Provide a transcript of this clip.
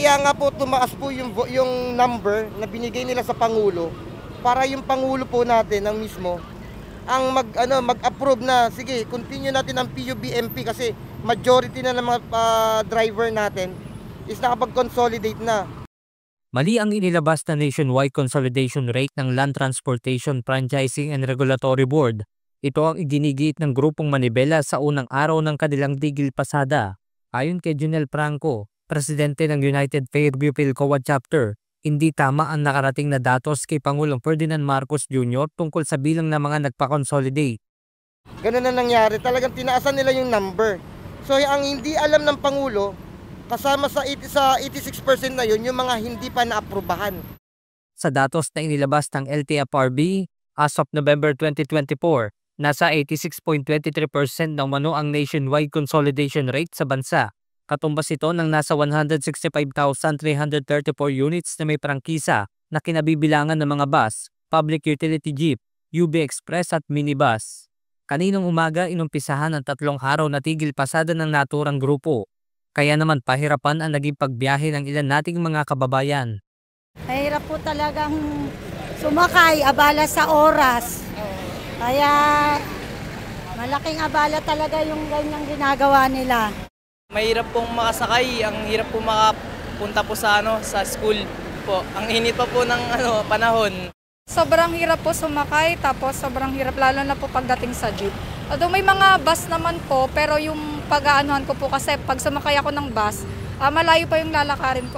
Kaya nga po tumaas po yung number na binigay nila sa Pangulo para yung Pangulo po natin ang mismo ang mag-approve na sige, continue natin ang PUBMP kasi majority na ng mga driver natin is nakapag-consolidate na. Mali ang inilabas na nationwide consolidation rate ng Land Transportation Franchising and Regulatory Board. Ito ang iginigiit ng grupong Manibela sa unang araw ng kanilang digil pasada. Ayon kay Junel Franco, presidente ng United Fairview Philcoa Chapter, hindi tama ang nakarating na datos kay Pangulong Ferdinand Marcos Jr. tungkol sa bilang ng mga nagpa-consolidate. Ganun na nangyari, talagang tinaasan nila yung number. So ang hindi alam ng Pangulo, kasama sa 86% na yun, yung mga hindi pa naaprubahan. Sa datos na inilabas ng LTFRB, as of November 2024, nasa 86.23% ng mano ang nationwide consolidation rate sa bansa. Katumbas ito ng nasa 165,334 units na may prangkisa na kinabibilangan ng mga bus, public utility jeep, UB Express at minibus. Kaninang umaga inumpisahan ang 3 araw na tigil pasada ng naturang grupo. Kaya naman pahirapan ang naging pagbiyahe ng ilan nating mga kababayan. Mahirap po talagang sumakay, abala sa oras. Kaya malaking abala talaga yung ganyang ginagawa nila. Mahirap pong makasakay, ang hirap po makapunta po sa school po. Ang init pa po ng panahon. Sobrang hirap po sumakay, tapos sobrang hirap lalo na po pagdating sa jeep. Although may mga bus naman po, pero yung pag-aanuhan ko po kasi pag sumakay ako ng bus, malayo pa yung lalakarin ko.